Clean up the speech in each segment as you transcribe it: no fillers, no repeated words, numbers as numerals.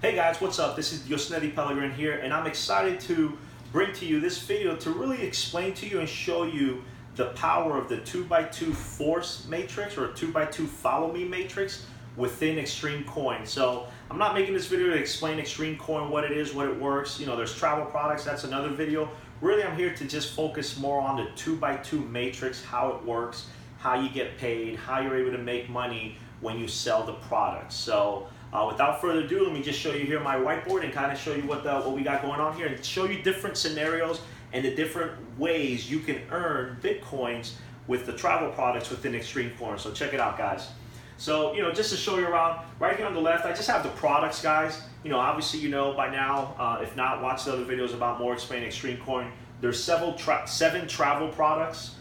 Hey guys, what's up? This is Yosnedi Pellegrin here, and I'm excited to bring to you this video to really explain to you and show you the power of the 2x2 force matrix or 2x2 follow me matrix within XtremeCoin. So I'm not making this video to explain XtremeCoin, what it is, what it works. You know, there's travel products, that's another video. Really, I'm here to just focus more on the 2x2 matrix, how it works, how you get paid, how you're able to make money when you sell the product. So without further ado, let me just show you here my whiteboard and kind of show you what we got going on here and show you different scenarios and the different ways you can earn Bitcoins with the travel products within XtremeCoin. So check it out, guys. So, you know, just to show you around, right here on the left, I just have the products, guys. You know, obviously, you know by now, if not, watch the other videos about more explaining XtremeCoin. There's seven travel products.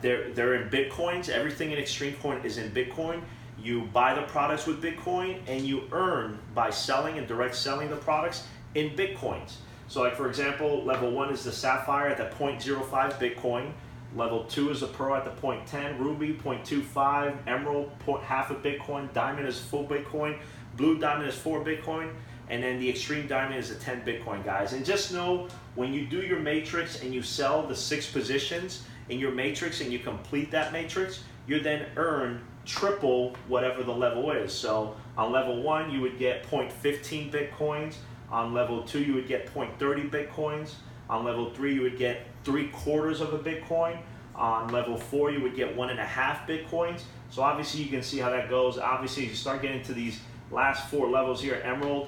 They're in Bitcoins. Everything in XtremeCoin is in Bitcoin. You buy the products with Bitcoin and you earn by selling and direct selling the products in Bitcoins. So like for example, level 1 is the Sapphire at the 0.05 Bitcoin. Level 2 is the Pearl at the 0.10, Ruby 0.25, Emerald half a Bitcoin, Diamond is full Bitcoin, Blue Diamond is 4 Bitcoin, and then the Extreme Diamond is a 10 Bitcoin, guys. And just know when you do your matrix and you sell the 6 positions in your matrix and you complete that matrix, you then earn triple whatever the level is. So on level 1 you would get 0.15 Bitcoins, on level 2 you would get 0.30 Bitcoins, on level 3 you would get 3/4 of a Bitcoin, on level 4 you would get 1.5 Bitcoins. So obviously you can see how that goes. Obviously you start getting to these last 4 levels here, Emerald,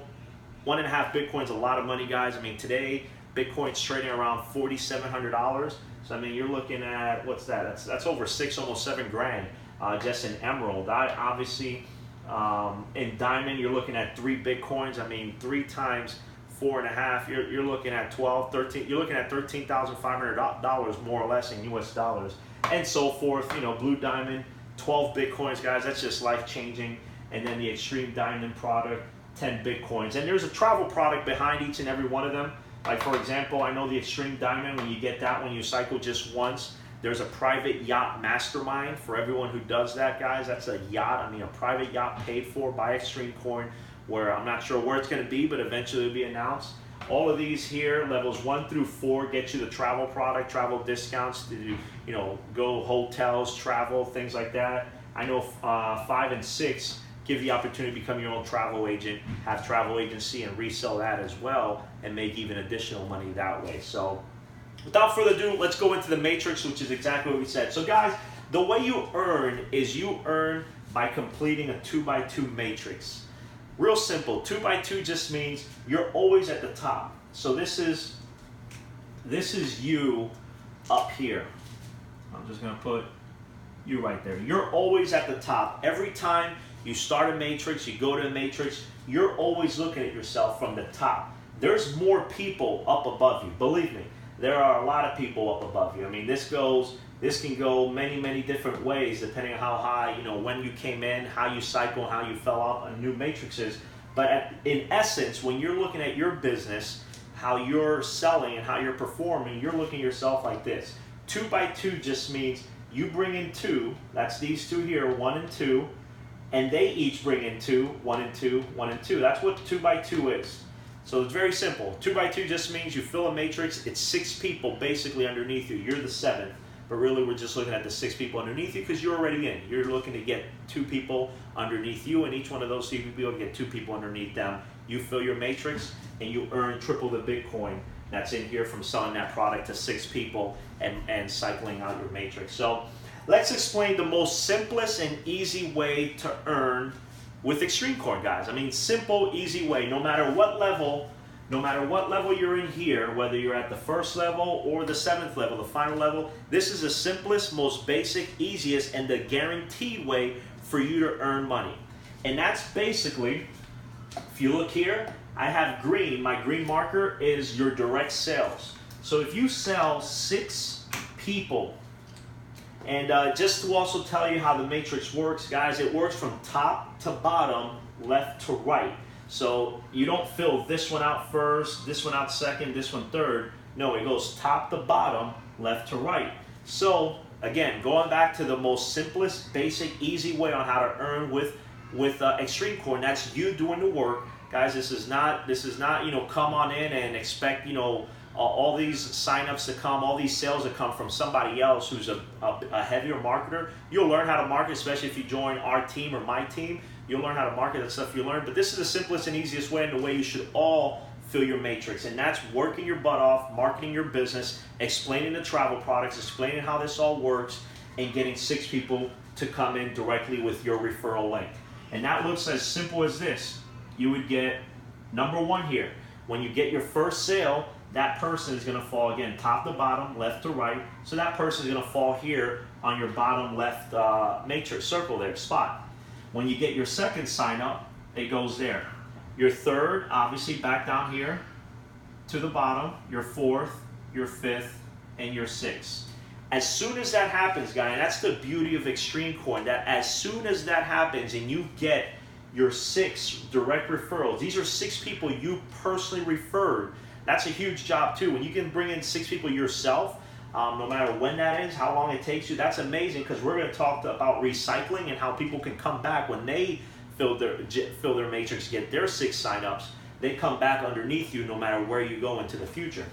1.5 Bitcoin's a lot of money, guys. I mean today Bitcoin's trading around $4,700. So I mean you're looking at, what's that? That's over 6, almost 7 grand. Just in Emerald. Obviously, in Diamond, you're looking at 3 Bitcoins. I mean, 3 times 4.5, you're looking at 12, 13. You're looking at $13,500 more or less in U.S. dollars, and so forth. You know, Blue Diamond, 12 Bitcoins, guys. That's just life changing. And then the Extreme Diamond product, 10 Bitcoins. And there's a travel product behind each and every one of them. Like for example, I know the Extreme Diamond. When you get that, when you cycle just once. There's a private yacht mastermind for everyone who does that, guys. That's a yacht, I mean a private yacht paid for by XtremeCoin, where I'm not sure where it's going to be, but eventually it'll be announced. All of these here, levels 1 through 4, get you the travel product, travel discounts to do, you know, go hotels, travel, things like that. I know 5 and 6 give the opportunity to become your own travel agent, have travel agency, and resell that as well, and make even additional money that way. So without further ado, let's go into the matrix, which is exactly what we said. So guys, the way you earn is you earn by completing a 2x2 matrix. Real simple. 2x2 just means you're always at the top. So this is you up here. I'm just gonna put you right there. You're always at the top. Every time you start a matrix, you go to a matrix, you're always looking at yourself from the top. There's more people up above you, believe me. There are a lot of people up above you. I mean, this can go many different ways depending on how high, you know, when you came in, how you cycle, how you fell off on new matrices. But in essence, when you're looking at your business, how you're selling and how you're performing, you're looking at yourself like this. 2x2 just means you bring in 2, that's these 2 here, 1 and 2, and they each bring in 2, 1 and 2, 1 and 2. That's what 2x2 is. So it's very simple. 2x2 just means you fill a matrix. It's 6 people basically underneath you. You're the 7th, but really we're just looking at the 6 people underneath you because you're already in. You're looking to get 2 people underneath you, and each one of those 2 people get 2 people underneath them. You fill your matrix, and you earn triple the Bitcoin that's in here from selling that product to 6 people and cycling out your matrix. So let's explain the most simplest and easy way to earn with XtremeCoin, guys. I mean, simple, easy way. No matter what level you're in here, whether you're at the 1st level or the 7th level, the final level, this is the simplest, most basic, easiest, and the guaranteed way for you to earn money. And that's basically, if you look here, I have green. My green marker is your direct sales. So if you sell 6 people, and just to also tell you how the matrix works, guys, it works from top to bottom, left to right. So you don't fill this one out first, this one out second, this one third. No, it goes top to bottom, left to right. So again, going back to the most simplest, basic, easy way on how to earn with XtremeCoin, that's you doing the work, Guys, this is not, you know, come on in and expect, you know, all these signups to come, all these sales to come from somebody else who's a heavier marketer. You'll learn how to market, especially if you join our team or my team. You'll learn how to market that stuff you learn. But this is the simplest and easiest way, and the way you should all fill your matrix. And that's working your butt off, marketing your business, explaining the travel products, explaining how this all works, and getting 6 people to come in directly with your referral link. And that looks as simple as this. You would get number 1 here. When you get your first sale, that person is going to fall, again, top to bottom, left to right. So that person is going to fall here on your bottom left matrix circle there, spot. When you get your second sign up, it goes there. Your third, obviously, back down here to the bottom. Your fourth, your fifth, and your sixth. As soon as that happens, guys, and that's the beauty of XtremeCoin, that as soon as that happens and you get your 6 direct referrals, these are 6 people you personally referred. That's a huge job too. When you can bring in 6 people yourself, no matter when that is, how long it takes you, that's amazing, because we're going to talk about recycling and how people can come back when they fill their matrix, get their 6 signups. They come back underneath you no matter where you go into the future.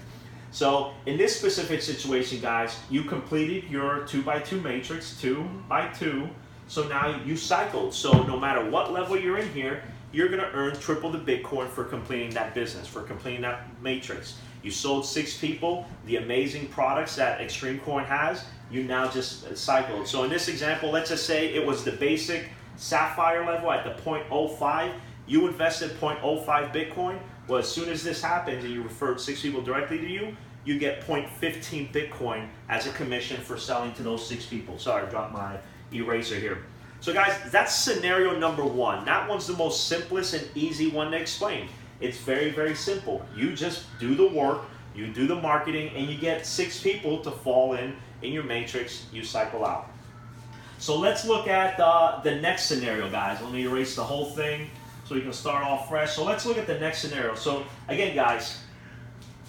So in this specific situation, guys, you completed your 2x2 matrix, 2 by 2. So now you cycled. So no matter what level you're in here, you're going to earn triple the Bitcoin for completing that business, for completing that matrix. You sold 6 people the amazing products that XtremeCoin has. You now just cycled. So in this example, let's just say it was the basic Sapphire level at the 0.05. You invested 0.05 Bitcoin. Well, as soon as this happens and you referred 6 people directly to you, you get 0.15 Bitcoin as a commission for selling to those 6 people. Sorry, I dropped my eraser here. So guys, that's scenario number 1. That one's the most simplest and easy one to explain. It's very, very simple. You just do the work, you do the marketing, and you get 6 people to fall in your matrix. You cycle out. So let's look at the next scenario, guys. Let me erase the whole thing so we can start off fresh. So let's look at the next scenario. So again, guys,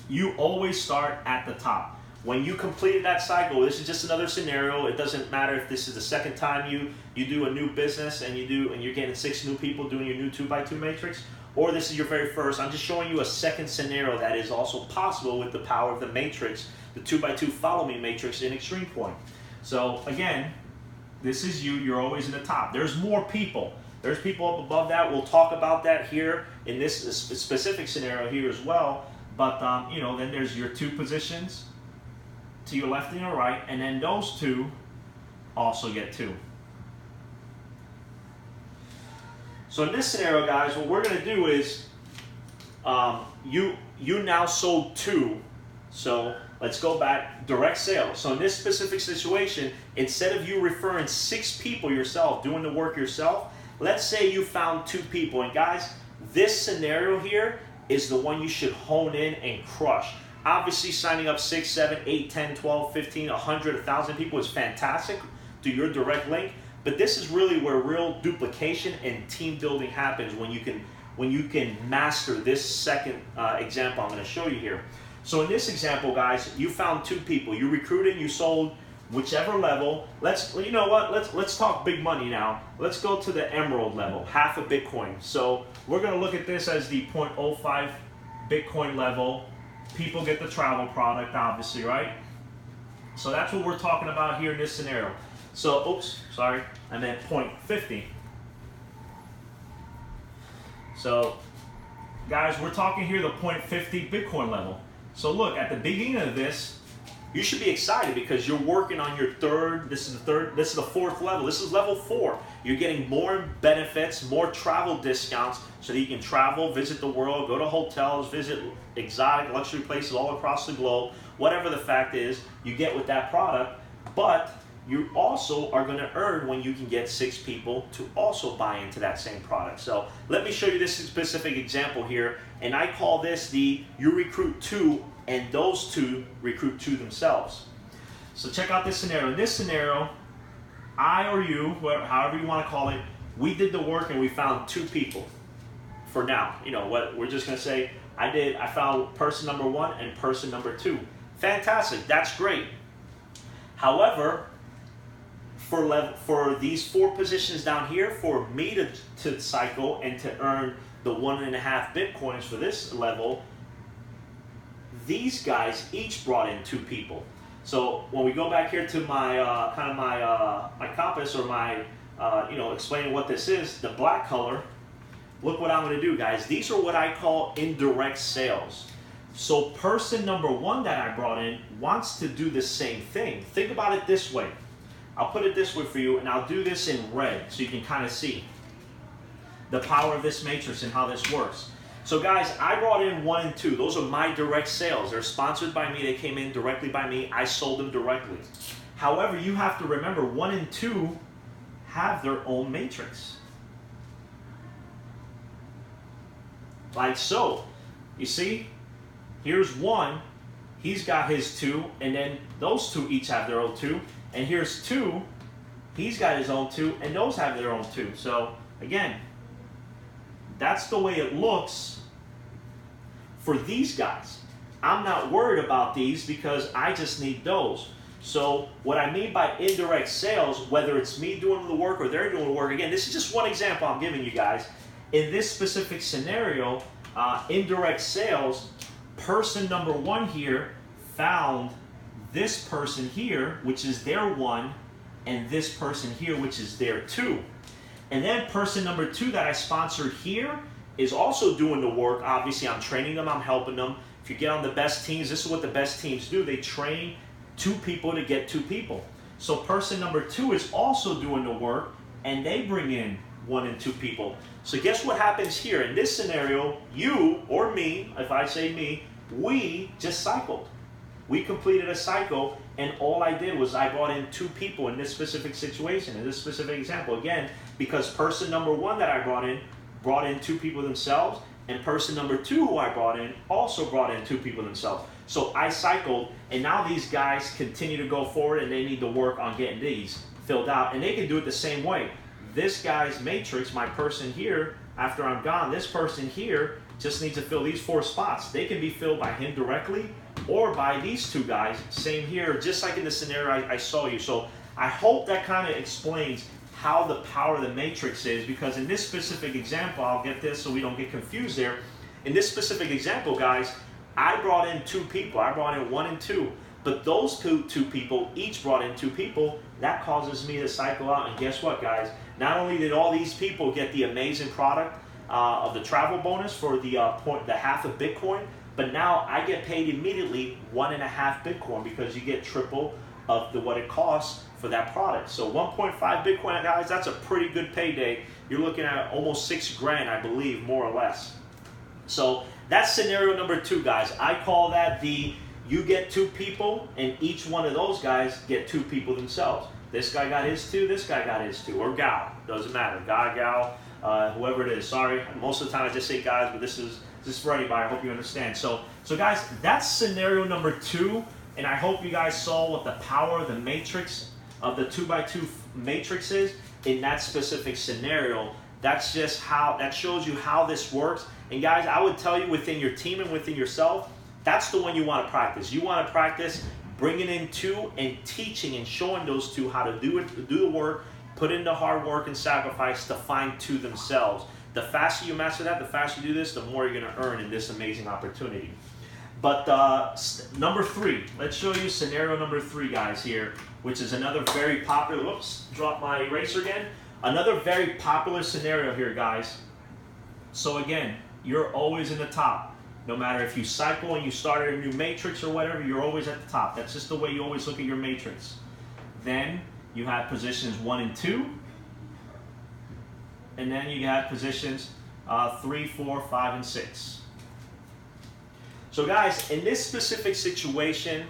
you always start at the top. When you completed that cycle, this is just another scenario. It doesn't matter if this is the second time you do a new business and you're getting 6 new people doing your new 2x2 matrix, or this is your very first. I'm just showing you a second scenario that is also possible with the power of the matrix, the 2x2 follow me matrix in XtremeCoin. So again, this is you. You're always in the top. There's more people. There's people up above that. We'll talk about that here in this specific scenario here as well. But you know, then there's your 2 positions to your left and your right, and then those 2 also get 2. So in this scenario, guys, what we're going to do is you now sold 2. So let's go back, direct sales. So in this specific situation, instead of you referring 6 people yourself, doing the work yourself, let's say you found 2 people. And guys, this scenario here is the one you should hone in and crush. Obviously, signing up 6, 7, 8, 10, 12, 15, 100, 1,000 people is fantastic to your direct link. But this is really where real duplication and team building happens, when you can master this second example I'm going to show you here. So in this example, guys, you found 2 people. You recruited, you sold whichever level. You know what? Let's talk big money now. Let's go to the emerald level, half a Bitcoin. So we're going to look at this as the 0.05 Bitcoin level. People get the travel product, obviously, right? So that's what we're talking about here in this scenario. So, oops, sorry, I meant 0.50. So, guys, we're talking here the 0.50 Bitcoin level. So look, at the beginning of this, you should be excited because you're working on your third, this is the 4th level. This is level 4. You're getting more benefits, more travel discounts so that you can travel, visit the world, go to hotels, visit exotic luxury places all across the globe. Whatever the fact is, you get with that product, but you also are going to earn when you can get 6 people to also buy into that same product. So let me show you this specific example here, and I call this the you recruit 2 and those 2 recruit 2 themselves. So check out this scenario. In this scenario, I or you, however you want to call it, we did the work and we found 2 people. For now, you know what, we're just going to say I found person number 1 and person number 2. Fantastic, that's great. However, for these 4 positions down here, for me to cycle and to earn the 1.5 Bitcoins for this level, these guys each brought in 2 people. So when we go back here to my my compass, or my explaining what this is, the black color, look what I'm going to do, guys. These are what I call indirect sales. So person number 1 that I brought in wants to do the same thing. Think about it this way. I'll put it this way for you, and I'll do this in red so you can kind of see the power of this matrix and how this works. So guys, I brought in 1 and 2. Those are my direct sales. They're sponsored by me. They came in directly by me. I sold them directly. However, you have to remember 1 and 2 have their own matrix. Like so. You see? Here's 1. He's got his 2. And then those 2 each have their own 2. And here's 2. He's got his own 2. And those have their own 2. So, again, that's the way it looks for these guys. I'm not worried about these because I just need those. So what I mean by indirect sales, whether it's me doing the work or they're doing the work, again, this is just one example I'm giving you guys. In this specific scenario, indirect sales, person number 1 here found this person here, which is their 1, and this person here, which is their 2. And then person number 2 that I sponsored here is also doing the work. Obviously, I'm training them, I'm helping them. If you get on the best teams, this is what the best teams do. They train 2 people to get 2 people. So person number 2 is also doing the work, and they bring in 1 and 2 people. So guess what happens here? In this scenario, you or me, if I say me, we just cycled. We completed a cycle, and all I did was I brought in 2 people in this specific situation, in this specific example. Again, because person number 1 that I brought in 2 people themselves, and person number 2 who I brought in also brought in 2 people themselves. So I cycled, and now these guys continue to go forward, and they need to work on getting these filled out, and they can do it the same way. This guy's matrix, my person here, after I'm gone, this person here just needs to fill these 4 spots. They can be filled by him directly or by these 2 guys. Same here, just like in the scenario I saw you. So I hope that kind of explains how the power of the matrix is, because in this specific example, I'll get this so we don't get confused there. In this specific example, guys, I brought in 2 people. I brought in 1 and 2. But those two people each brought in 2 people. That causes me to cycle out. And guess what, guys? Not only did all these people get the amazing product of the travel bonus for the half of Bitcoin, but now I get paid immediately 1.5 Bitcoin, because you get triple of what it costs for that product. So 1.5 Bitcoin, guys, that's a pretty good payday. You're looking at almost 6 grand, I believe, more or less. So that's scenario number 2, guys. I call that you get 2 people, and each one of those guys get 2 people themselves. This guy got his 2, this guy got his 2, or gal, doesn't matter, guy, gal, whoever it is. Sorry, most of the time I just say guys, but this is for anybody. I hope you understand. So guys, that's scenario number 2, and I hope you guys saw what the power of the matrix of the 2x2 matrix is in that specific scenario. That's just how, that shows you how this works. And guys, I would tell you, within your team and within yourself, that's the one you want to practice. You want to practice bringing in 2 and teaching and showing those 2 how to do the work, put in the hard work and sacrifice to find 2 themselves. The faster you master that, the faster you do this, the more you're going to earn in this amazing opportunity. But number 3, let's show you scenario number 3, guys, here, which is another very popular, whoops, dropped my eraser again. Another very popular scenario here, guys. So again, you're always in the top. No matter if you cycle and you started a new matrix or whatever, you're always at the top. That's just the way you always look at your matrix. Then you have positions 1 and 2. And then you have positions 3, 4, 5, and 6. So guys, in this specific situation,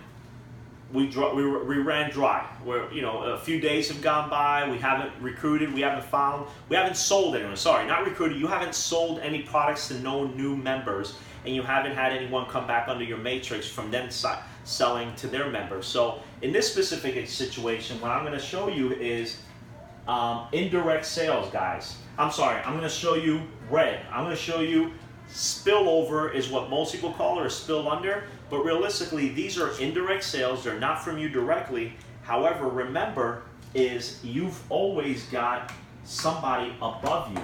we ran dry. Where, you know, a few days have gone by, we haven't recruited, we haven't sold anyone. Sorry, not recruited. You haven't sold any products to no new members, and you haven't had anyone come back under your matrix from them selling to their members. So in this specific situation, what I'm going to show you is indirect sales, guys. I'm sorry, I'm going to show you red. I'm going to show you spillover is what most people call it, or spill under. But realistically, these are indirect sales. They're not from you directly. However, remember, is you've always got somebody above you.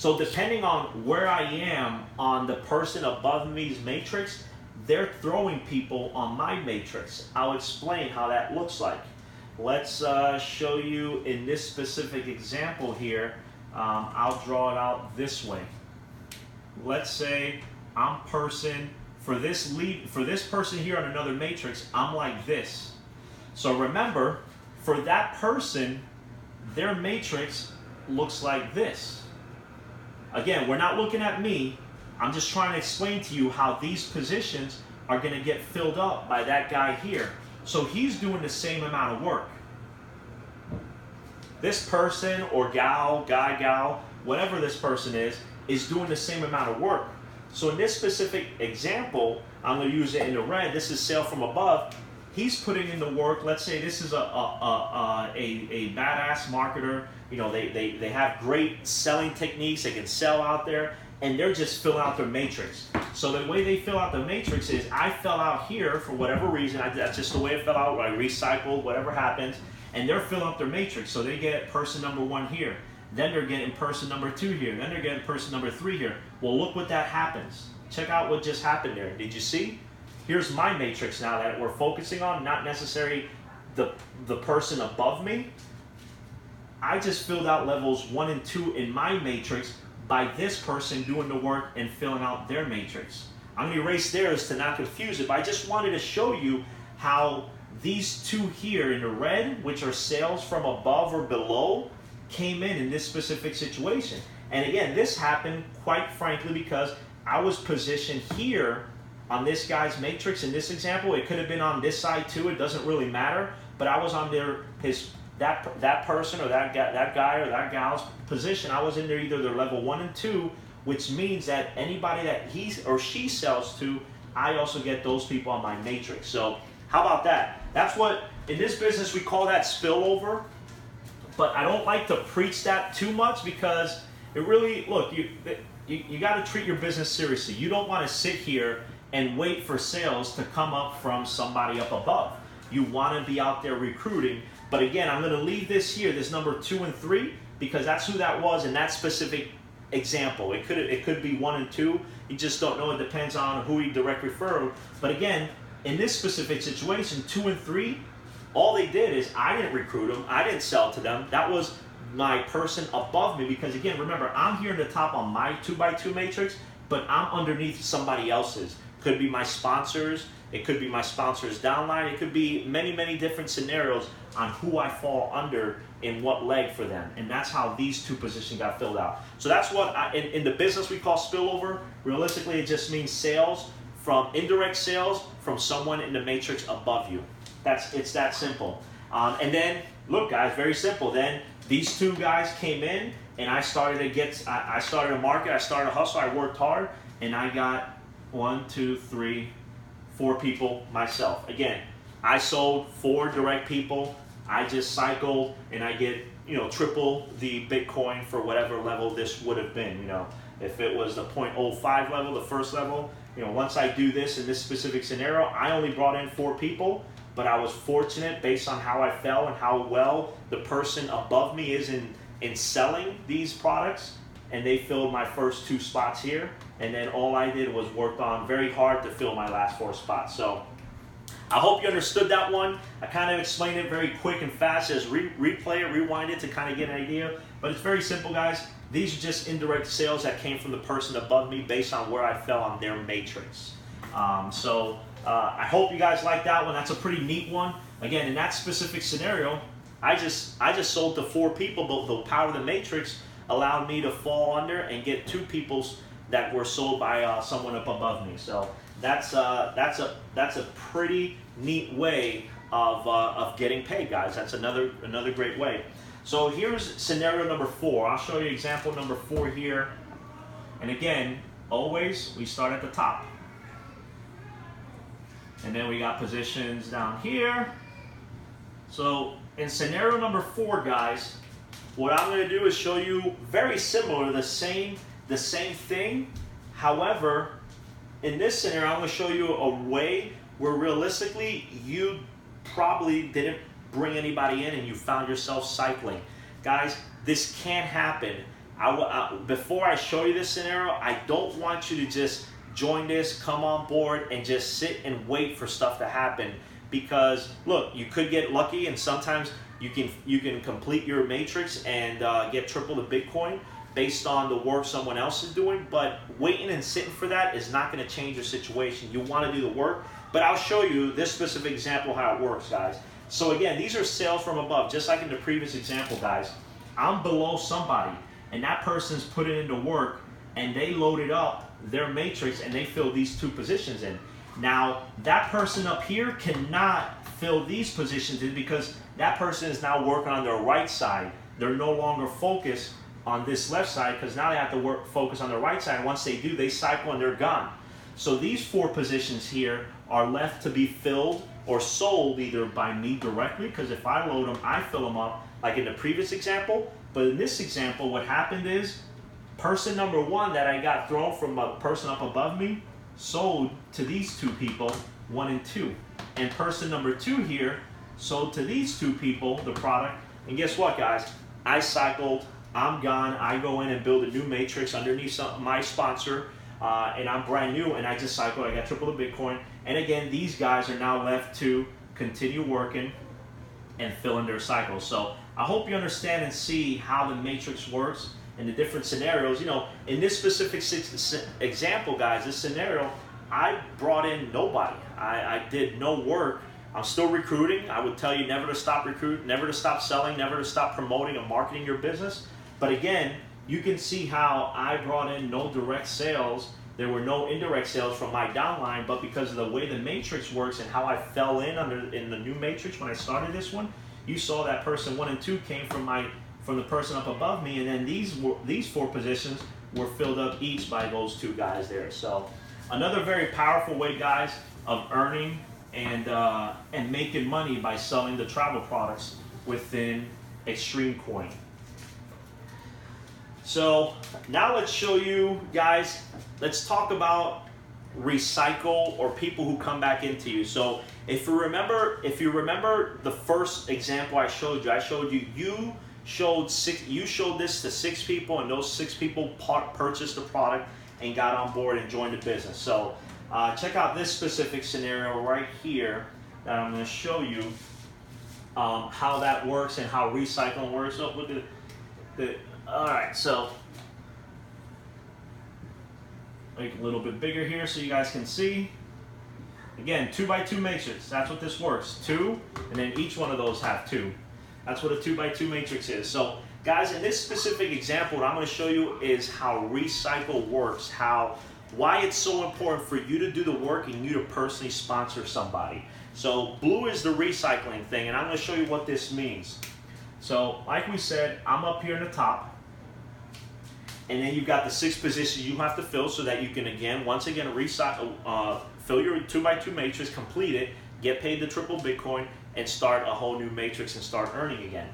So depending on where I am on the person above me's matrix, they're throwing people on my matrix. I'll explain how that looks like. Let's show you in this specific example here. I'll draw it out this way. Let's say I'm person, for this person here on another matrix, I'm like this. So remember, for that person, their matrix looks like this. Again, we're not looking at me. I'm just trying to explain to you how these positions are going to get filled up by that guy here. So he's doing the same amount of work. This person or gal, guy, gal, whatever this person is doing the same amount of work. So in this specific example, I'm going to use it in the red. This is sale from above. He's putting in the work. Let's say this is a badass marketer. You know, they have great selling techniques. They can sell out there, and they're just filling out their matrix. So the way they fill out the matrix is, I fell out here for whatever reason. That's just the way it fell out. I recycled, whatever happens, and they're filling up their matrix. So they get person number 1 here. Then they're getting person number 2 here. Then they're getting person number 3 here. Well, look what that happens. Check out what just happened there. Did you see? Here's my matrix now that we're focusing on, not necessarily the person above me. I just filled out levels 1 and 2 in my matrix by this person doing the work and filling out their matrix. I'm going to erase theirs to not confuse it, but I just wanted to show you how these 2 here in the red, which are sales from above or below, came in this specific situation. And again, this happened quite frankly because I was positioned here on this guy's matrix in this example. It could have been on this side too, it doesn't really matter, but I was on that person or that guy or that gal's position. I was in there either their level 1 and 2, which means that anybody that he or she sells to, I also get those people on my matrix. So how about that? That's what in this business we call that spillover. But I don't like to preach that too much because it really, look, you got to treat your business seriously. You don't want to sit here and wait for sales to come up from somebody up above. You want to be out there recruiting. But again, I'm going to leave this here, this number 2 and 3, because that's who that was in that specific example. It could be 1 and 2. You just don't know. It depends on who you direct refer. But again, in this specific situation, 2 and 3, all they did is I didn't recruit them. I didn't sell to them. That was my person above me because, again, remember, I'm here in the top on my 2x2 matrix, but I'm underneath somebody else's. Could be my sponsors. It could be my sponsors downline. It could be many, many different scenarios on who I fall under in what leg for them. And that's how these 2 positions got filled out. So that's what in the business we call spillover. Realistically, it just means sales from indirect sales from someone in the matrix above you. It's that simple. And then, look guys, very simple. Then these 2 guys came in and I started a market, I started a hustle, I worked hard, and I got 1, 2, 3, 4 people myself. Again, I sold 4 direct people. I just cycled and I get, triple the Bitcoin for whatever level this would have been. If it was the 0.05 level, the first level, once I do this in this specific scenario, I only brought in 4 people. But I was fortunate based on how I fell and how well the person above me is in selling these products. And they filled my first 2 spots here. And then all I did was worked on very hard to fill my last 4 spots. So I hope you understood that one. I kind of explained it very quick and fast. Just replay it, rewind it to kind of get an idea. But it's very simple, guys. These are just indirect sales that came from the person above me based on where I fell on their matrix. I hope you guys like that one. That's a pretty neat one. Again, in that specific scenario, I just sold to 4 people, but the power of the matrix allowed me to fall under and get 2 people that were sold by someone up above me. So that's a pretty neat way of getting paid, guys. That's another great way. So here's scenario number 4. I'll show you example number 4 here. And again, always we start at the top. And then we got positions down here. So in scenario number 4, guys, what I'm going to do is show you very similar, the same thing. However, in this scenario, I'm going to show you a way where realistically you probably didn't bring anybody in and you found yourself cycling. Guys, this can happen. before I show you this scenario, I don't want you to just join this, come on board, and just sit and wait for stuff to happen. Because look, you could get lucky, and sometimes you can complete your matrix and get triple the Bitcoin based on the work someone else is doing. But waiting and sitting for that is not going to change your situation. You want to do the work. But I'll show you this specific example how it works, guys. So again, these are sales from above, just like in the previous example, guys. I'm below somebody, and that person's putting into work, and they loaded up their matrix, and they fill these 2 positions in. Now, that person up here cannot fill these positions in because that person is now working on their right side. They're no longer focused on this left side because now they have to focus on the right side. And once they do, they cycle and they're gone. So these 4 positions here are left to be filled or sold either by me directly, because if I load them, I fill them up, like in the previous example. But in this example, what happened is person number 1 that I got thrown from a person up above me sold to these 2 people, 1 and 2. And person number 2 here sold to these 2 people the product. And guess what, guys? I cycled, I'm gone, I go in and build a new matrix underneath my sponsor, and I'm brand new, and I just cycled, I got triple the Bitcoin. And again, these guys are now left to continue working and fill in their cycles. So I hope you understand and see how the matrix works in the different scenarios. You know, in this specific example, guys, this scenario, I brought in nobody. I did no work. I'm still recruiting. I would tell you never to stop recruiting, never to stop selling, never to stop promoting and marketing your business. But again, you can see how I brought in no direct sales. There were no indirect sales from my downline, but because of the way the matrix works and how I fell in the new matrix when I started this one, you saw that person 1 and 2 came from the person up above me, and then these 4 positions were filled up each by those 2 guys there. So another very powerful way, guys, of earning and making money by selling the travel products within XtremeCoin. So now let's show you, guys, let's talk about recycle or people who come back into you. So if you remember the first example I showed you, you showed this to 6 people, and those 6 people purchased the product and got on board and joined the business. So check out this specific scenario right here that I'm going to show you how that works and how recycling works. So look at all right, so make it a little bit bigger here so you guys can see. Again, 2x2 matrix. That's what this works. 2, and then each one of those have 2. That's what a 2x2 matrix is. So, guys, in this specific example, what I'm going to show you is how recycle works, why it's so important for you to do the work and you to personally sponsor somebody. So, blue is the recycling thing, and I'm going to show you what this means. So, like we said, I'm up here in the top. And then you've got the 6 positions you have to fill so that you can, once again, recycle, fill your 2x2 matrix, complete it, get paid the triple Bitcoin, and start a whole new matrix and start earning again.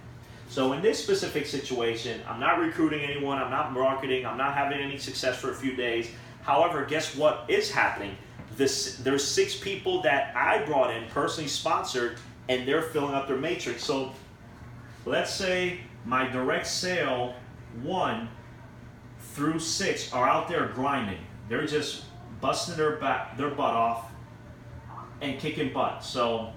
So in this specific situation, I'm not recruiting anyone, I'm not marketing, I'm not having any success for a few days. However, guess what is happening? There's 6 people that I brought in, personally sponsored, and they're filling up their matrix. So let's say my direct sale 1 through 6 are out there grinding. They're just busting their butt off and kicking butt. So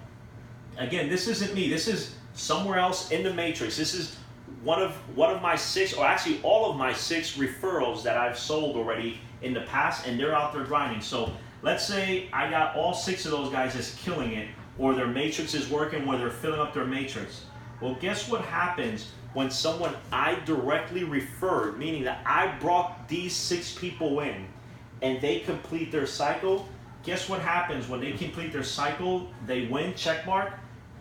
again, this isn't me. This is somewhere else in the matrix. This is one of my 6, or actually all of my 6 referrals that I've sold already in the past, and they're out there grinding. So let's say I got all 6 of those guys just killing it, or their matrix is working, where they're filling up their matrix. Well, guess what happens when someone I directly referred, meaning that I brought these 6 people in, and they complete their cycle? Guess what happens when they complete their cycle? They win, check mark.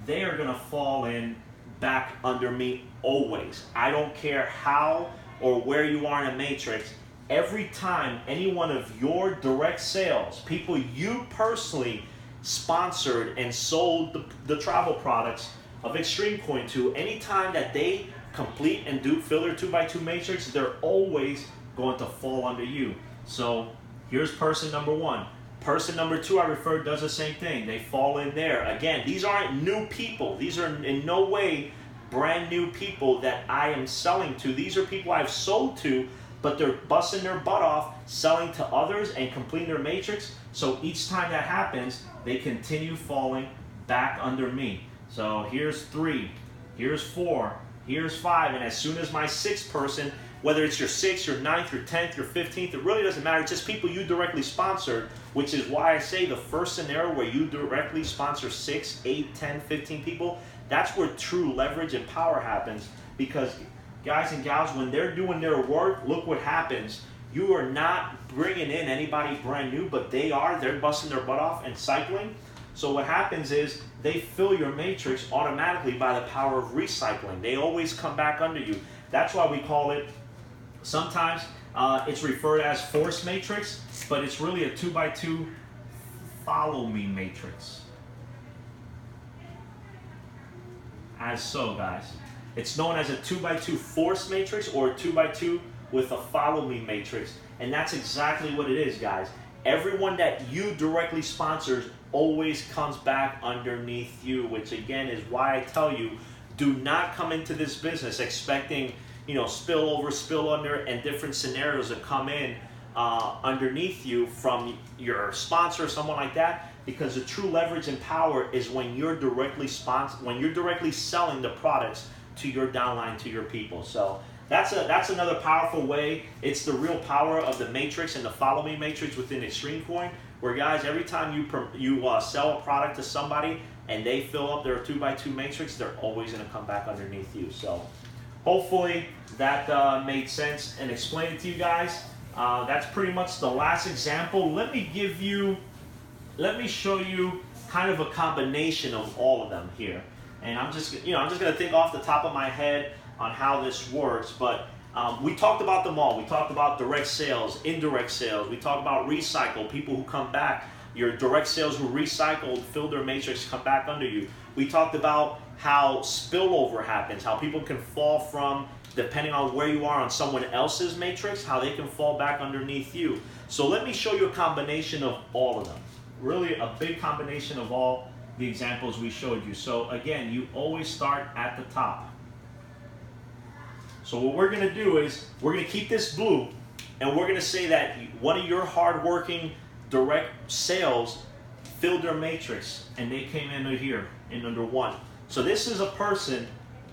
They are gonna fall in back under me always. I don't care how or where you are in a matrix. Every time any one of your direct sales, people you personally sponsored and sold the travel products of XtremeCoin to, anytime that they complete and fill their 2x2 matrix, they're always going to fall under you. So here's person number 1. Person number 2 I referred does the same thing. They fall in there. Again, these aren't new people. These are in no way brand new people that I am selling to. These are people I've sold to, but they're busting their butt off selling to others and completing their matrix. So each time that happens, they continue falling back under me. So here's 3, here's 4, here's 5, and as soon as my 6th person, whether it's your 6th, your 9th, your 10th, your 15th, it really doesn't matter. It's just people you directly sponsored, which is why I say the first scenario where you directly sponsor 6, 8, 10, 15 people, that's where true leverage and power happens. Because guys and gals, when they're doing their work, look what happens. You are not bringing in anybody brand new, but they're busting their butt off and cycling. So what happens is they fill your matrix automatically by the power of recycling. They always come back under you. That's why we call it, sometimes it's referred as force matrix, but it's really a 2x2 follow me matrix. As so, guys. It's known as a 2x2 force matrix or a 2x2 with a follow me matrix. And that's exactly what it is, guys. Everyone that you directly sponsors always comes back underneath you, which again is why I tell you, do not come into this business expecting, you know, spill over, spill under, and different scenarios that come in underneath you from your sponsor or someone like that. Because the true leverage and power is when you're directly selling the products to your downline, to your people. So that's another powerful way. It's the real power of the matrix and the follow me matrix within XtremeCoin, where guys, every time you sell a product to somebody and they fill up their 2x2 matrix, they're always going to come back underneath you. So hopefully that made sense and explained it to you guys. That's pretty much the last example. Let me show you kind of a combination of all of them here. And I'm just going to think off the top of my head on how this works. But we talked about them all. We talked about direct sales, indirect sales. We talked about recycle, people who come back. Your direct sales who recycled, fill their matrix, come back under you. We talked about how spillover happens, how people can fall from, depending on where you are on someone else's matrix, how they can fall back underneath you. So let me show you a combination of all of them. Really a big combination of all the examples we showed you. So again, you always start at the top. So what we're going to do is we're going to keep this blue, and we're going to say that one of your hardworking direct sales filled their matrix and they came in here in under 1. So this is a person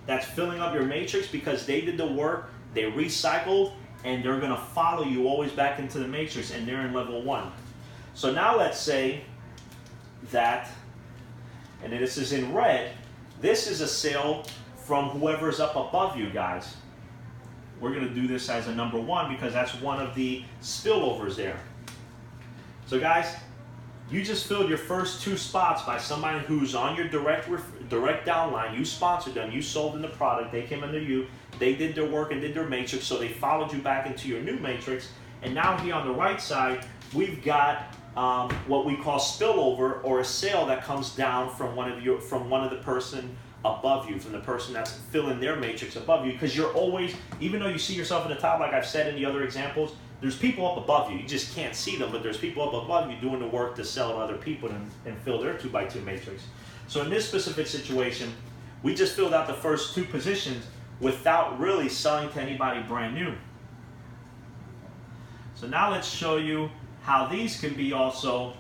that's filling up your matrix because they did the work, they recycled, and they're going to follow you always back into the matrix, and they're in level 1. So now let's say that, and this is in red, this is a sale from whoever's up above you, guys. We're going to do this as a number 1 because that's one of the spillovers there. So guys, you just filled your first 2 spots by somebody who's on your direct downline. You sponsored them, you sold them the product, they came under you, they did their work and did their matrix, so they followed you back into your new matrix. And now here on the right side, we've got what we call spillover, or a sale that comes down from one of the person above you, from the person that's filling their matrix above you. Because you're always, even though you see yourself at the top, like I've said in the other examples, there's people up above you. You just can't see them, but there's people up above you doing the work to sell to other people and fill their 2x2 matrix. So in this specific situation, we just filled out the first 2 positions without really selling to anybody brand new. So now let's show you how these can be also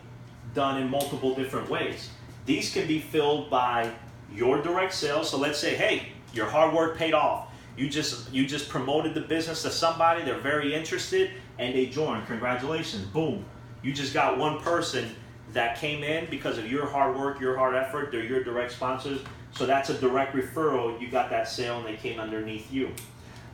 done in multiple different ways. These can be filled by your direct sales. So let's say, hey, your hard work paid off. You just promoted the business to somebody, they're very interested, and they joined. Congratulations, boom. You just got one person that came in because of your hard work, your hard effort, they're your direct sponsors. So that's a direct referral. You got that sale and they came underneath you.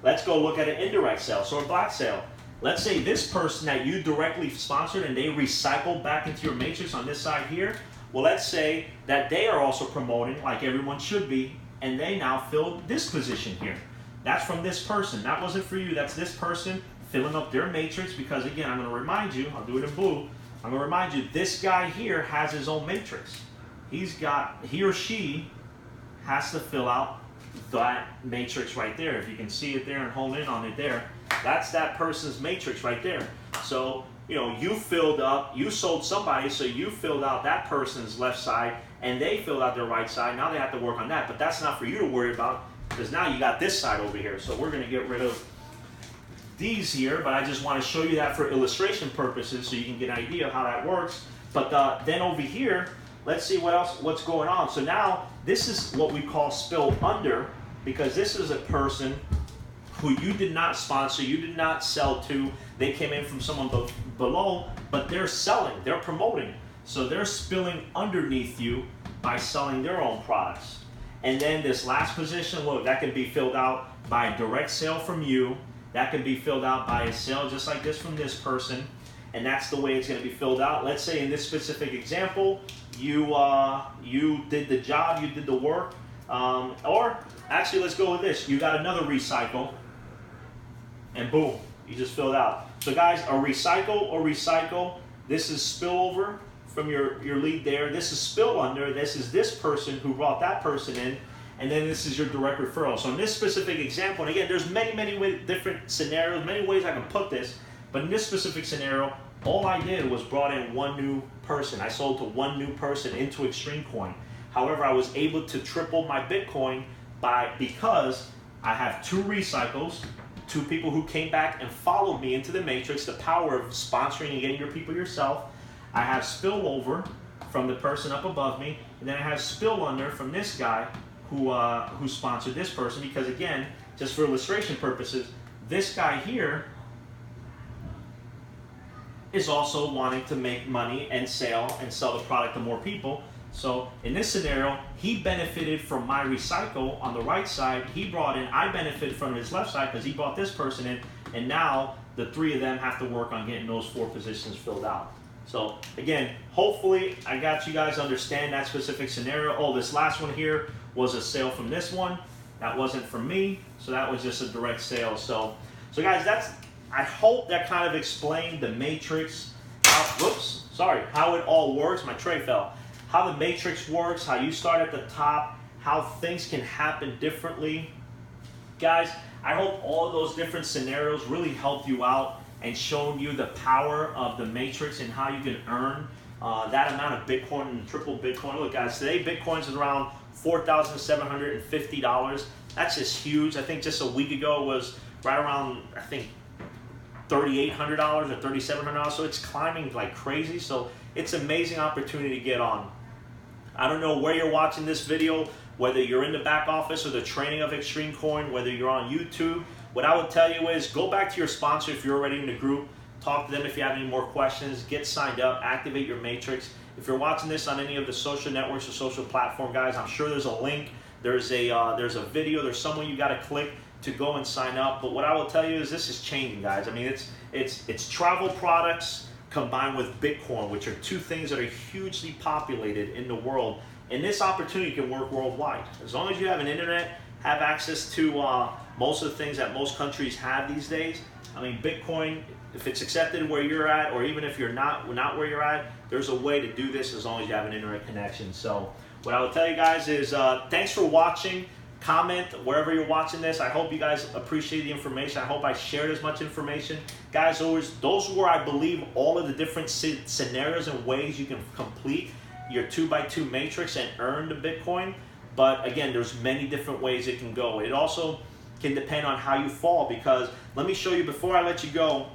Let's go look at an indirect sale, so a black sale. Let's say this person that you directly sponsored and they recycled back into your matrix on this side here. Well, let's say that they are also promoting, like everyone should be, and they now filled this position here. That's from this person. That wasn't for you. That's this person filling up their matrix, because again, I'm going to remind you, I'll do it in blue, I'm going to remind you, this guy here has his own matrix. He or she has to fill out that matrix right there. If you can see it there and hold in on it there, that's that person's matrix right there. So, you know, you filled up, you sold somebody, so you filled out that person's left side, and they filled out their right side. Now they have to work on that, but that's not for you to worry about. because now you got this side over here. So we're going to get rid of these here, but I just want to show you that for illustration purposes so you can get an idea of how that works. But then over here, let's see what's going on. So now this is what we call spill under, because this is a person who you did not sponsor, you did not sell to. They came in from someone below, but they're selling, they're promoting. So they're spilling underneath you by selling their own products. And then this last position, look, that can be filled out by a direct sale from you. That can be filled out by a sale just like this from this person. And that's the way it's going to be filled out. Let's say in this specific example, you did the job, you did the work. Or actually, let's go with this. You got another recycle. And boom, you just filled out. So guys, a recycle. This is spillover from your lead there. This is spill under. This is this person who brought that person in. And then this is your direct referral. So in this specific example, and again, there's many different scenarios, many ways I can put this. But in this specific scenario, all I did was brought in one new person. I sold to one new person into XtremeCoin. However, I was able to triple my Bitcoin because I have two recycles, two people who came back and followed me into the matrix, the power of sponsoring and getting your people yourself. I have spillover from the person up above me, and then I have spill under from this guy who sponsored this person, because again, just for illustration purposes, this guy here is also wanting to make money and sell the product to more people. So in this scenario, he benefited from my recycle on the right side. He brought in, I benefited from his left side because he brought this person in, and now the three of them have to work on getting those 4 positions filled out. So again, hopefully I got you guys understand that specific scenario. Oh, this last one here was a sale from this one. That wasn't from me, so that was just a direct sale. So guys, I hope that kind of explained the matrix, how it all works. My tray fell. How the matrix works, how you start at the top, how things can happen differently. Guys, I hope all of those different scenarios really helped you out and shown you the power of the matrix and how you can earn that amount of Bitcoin and triple Bitcoin. Look guys, today Bitcoin's is around $4,750. That's just huge. I think just a week ago it was right around, I think, $3,800 or $3,700. So it's climbing like crazy. So it's an amazing opportunity to get on. I don't know where you're watching this video, whether you're in the back office or the training of XtremeCoin, whether you're on YouTube. What I would tell you is go back to your sponsor if you're already in the group. Talk to them if you have any more questions. Get signed up. Activate your matrix. If you're watching this on any of the social networks or social platform, guys, I'm sure there's a link. There's a video. There's someone you got to click to go and sign up. But what I will tell you is this is changing, guys. I mean, it's travel products combined with Bitcoin, which are two things that are hugely populated in the world. And this opportunity can work worldwide. As long as you have an internet, have access to most of the things that most countries have these days. I mean, Bitcoin, if it's accepted where you're at, or even if you're not where you're at, there's a way to do this as long as you have an internet connection. So what I will tell you guys is thanks for watching. Comment wherever you're watching this. I hope you guys appreciate the information. I hope I shared as much information. Guys, those were, I believe, all of the different scenarios and ways you can complete your 2x2 matrix and earn the Bitcoin. But again, there's many different ways it can go. It also can depend on how you fall, because let me show you, before I let you go,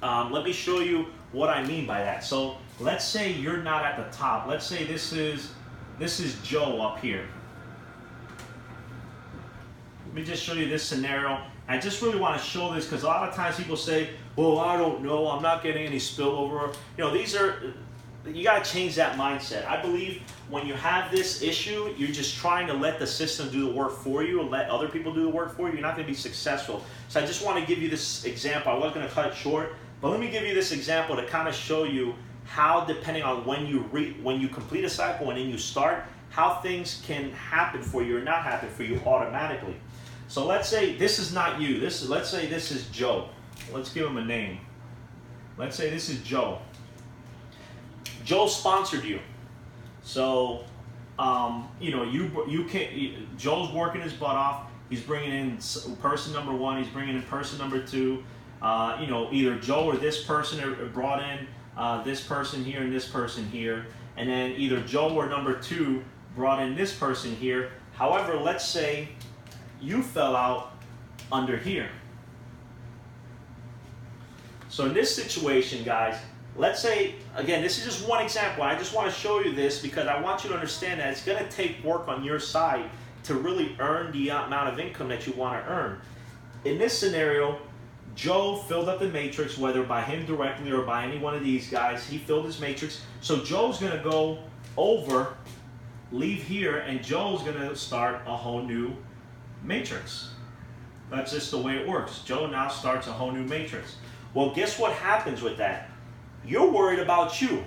let me show you what I mean by that. So let's say you're not at the top. Let's say this is Joe up here. Let me just show you this scenario. I just really want to show this because a lot of times people say, well, I don't know, I'm not getting any spillover. You know, you got to change that mindset. I believe when you have this issue, you're just trying to let the system do the work for you and let other people do the work for you. You're not going to be successful. So I just want to give you this example. I was going to cut it short, but let me give you this example to kind of show you how, depending on when you complete a cycle and then you start, how things can happen for you or not happen for you automatically. So let's say this is not you. Let's say this is Joe. Let's give him a name. Let's say this is Joe. Joe sponsored you. So, you know, Joe's working his butt off. He's bringing in person number 1. He's bringing in person number 2. You know, either Joe or this person brought in this person here and this person here. And then either Joe or number 2 brought in this person here. However, let's say you fell out under here. So in this situation, guys, let's say, again, this is just one example. I just want to show you this because I want you to understand that it's going to take work on your side to really earn the amount of income that you want to earn. In this scenario, Joe filled up the matrix, whether by him directly or by any one of these guys. He filled his matrix. So Joe's going to go over, leave here, and Joe's going to start a whole new matrix. That's just the way it works. Joe now starts a whole new matrix. Well, guess what happens with that? You're worried about you.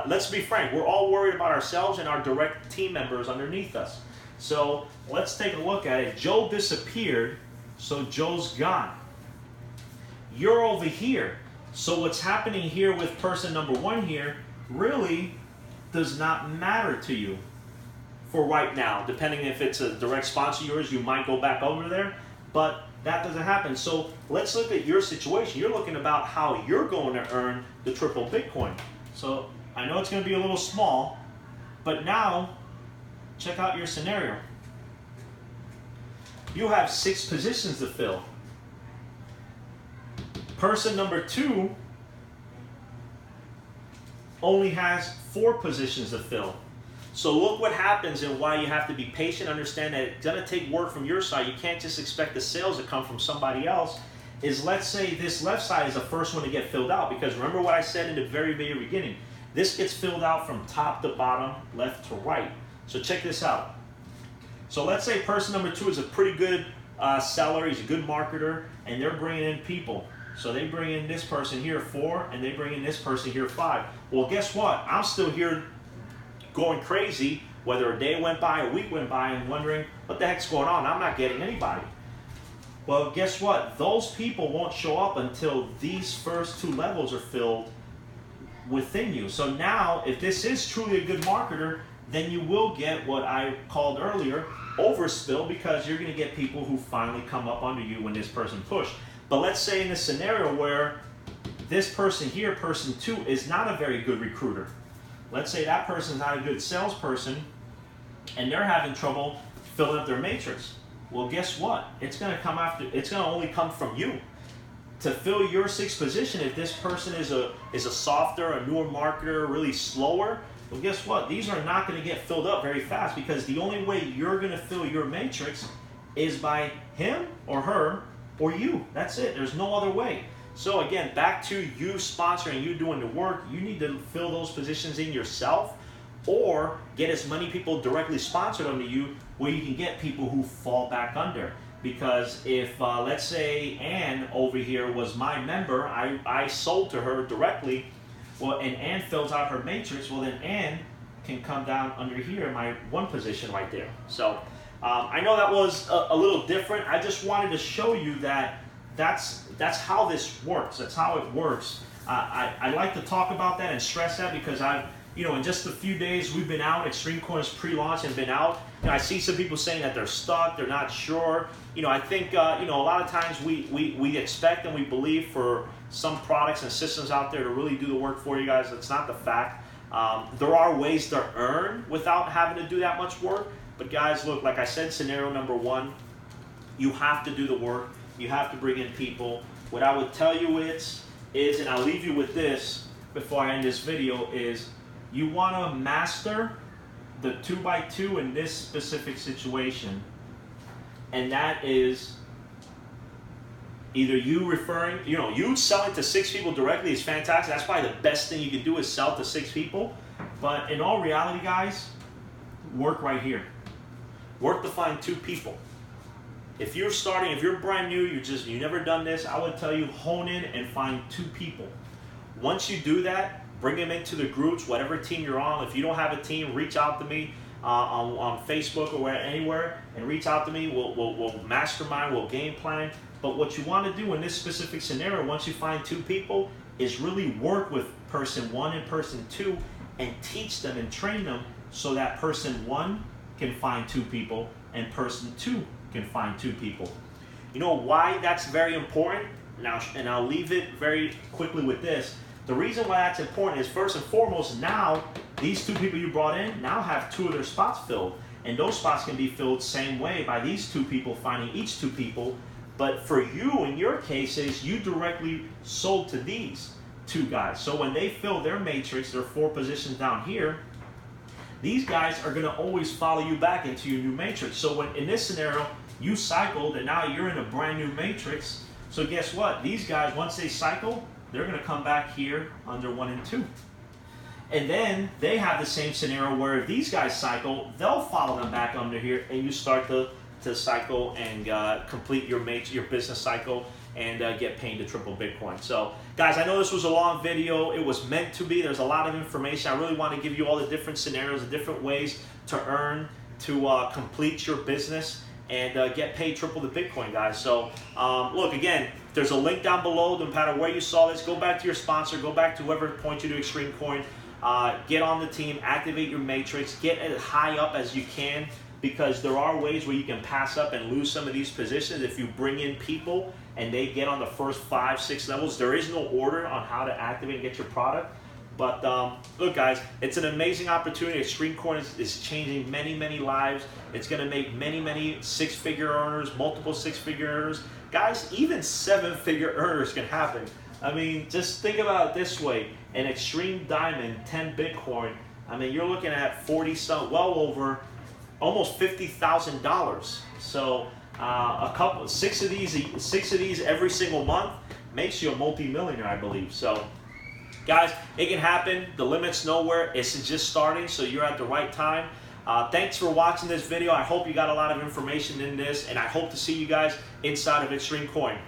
Let's be frank. We're all worried about ourselves and our direct team members underneath us. So let's take a look at it. Joe disappeared, so Joe's gone. You're over here. So what's happening here with person number one here really does not matter to you for right now. Depending if it's a direct sponsor of yours, you might go back over there, but that doesn't happen. So let's look at your situation. You're looking about how you're going to earn the triple Bitcoin. So I know it's going to be a little small, but now check out your scenario. You have 6 positions to fill. Person number 2 only has 4 positions to fill. So look what happens and why you have to be patient. Understand that it's going to take work from your side. You can't just expect the sales to come from somebody else. Is let's say this left side is the first one to get filled out, because remember what I said in the very beginning. This gets filled out from top to bottom, left to right. So check this out. So let's say person number 2 is a pretty good seller. He's a good marketer, and they're bringing in people. So they bring in this person here 4, and they bring in this person here 5. Well, guess what? I'm still here going crazy, whether a day went by, a week went by, and wondering what the heck's going on. I'm not getting anybody. Well, guess what? Those people won't show up until these first 2 levels are filled within you. So now, if this is truly a good marketer, then you will get what I called earlier, overspill, because you're going to get people who finally come up under you when this person pushed. But let's say in this scenario where this person here, person 2, is not a very good recruiter. Let's say that person is not a good salesperson, and they're having trouble filling up their matrix. Well, guess what? It's going to only come from you. To fill your 6th position, if this person is a softer, a newer marketer, really slower, well, guess what? These are not going to get filled up very fast, because the only way you're going to fill your matrix is by him or her or you. That's it. There's no other way. So again, back to you sponsoring, you doing the work. You need to fill those positions in yourself, or get as many people directly sponsored under you where you can get people who fall back under. Because if, let's say Ann over here was my member, I sold to her directly, well, and Ann fills out her matrix, well then Ann can come down under here, my 1 position right there. So I know that was a little different. I just wanted to show you that that's how this works. That's how it works. I like to talk about that and stress that, because in just a few days we've been out. XtremeCoin's pre-launch and been out. I see some people saying that they're stuck, they're not sure. I think a lot of times we expect and we believe for some products and systems out there to really do the work for you guys. That's not the fact. There are ways to earn without having to do that much work. But guys, look, like I said, scenario number 1, you have to do the work. You have to bring in people. What I would tell you is, and I'll leave you with this before I end this video, is you want to master the 2x2 in this specific situation. And that is either you referring, you selling to 6 people directly is fantastic. That's probably the best thing you can do, is sell to 6 people. But in all reality, guys, work right here. Work to find 2 people. If you're starting, if you're brand new, you've never done this, I would tell you hone in and find 2 people. Once you do that, bring them into the groups, whatever team you're on. If you don't have a team, reach out to me on Facebook or anywhere, and reach out to me. We'll mastermind, we'll game plan. But what you want to do in this specific scenario, once you find 2 people, is really work with person 1 and person 2 and teach them and train them so that person 1 can find 2 people and person 2 can find 2 people. You know why that's very important? Now, and I'll leave it very quickly with this. The reason why that's important is, first and foremost, now these 2 people you brought in now have 2 of their spots filled. and those spots can be filled same way by these two people finding each two people. But for you, in your cases, you directly sold to these two guys. So when they fill their matrix, their 4 positions down here, these guys are going to always follow you back into your new matrix. So when in this scenario, you cycled and now you're in a brand new matrix. So guess what? These guys, once they cycle, they're going to come back here under 1 and 2. And then they have the same scenario where if these guys cycle, they'll follow them back under here, and you start to cycle and complete your business cycle and get paid to triple Bitcoin. So guys, I know this was a long video. It was meant to be. There's a lot of information. I really want to give you all the different scenarios, the different ways to earn, to complete your business and get paid triple the Bitcoin, guys. So look, again, there's a link down below. No matter where you saw this, go back to your sponsor, go back to whoever points you to XtremeCoin, get on the team, activate your matrix, get as high up as you can, because there are ways where you can pass up and lose some of these positions if you bring in people and they get on the first 5, 6 levels. There is no order on how to activate and get your product. But look, guys, it's an amazing opportunity. XtremeCoin is changing many, many lives. It's going to make many, many 6-figure earners, multiple 6-figure earners. Guys, even 7-figure earners can happen. I mean, just think about it this way. An Extreme Diamond, 10 Bitcoin, I mean, you're looking at 40 some, well over almost $50,000. So six of these every single month makes you a multi-millionaire, I believe. So guys, it can happen. The limit's nowhere. It's just starting, so you're at the right time. Thanks for watching this video. I hope you got a lot of information in this, and I hope to see you guys inside of XtremeCoin.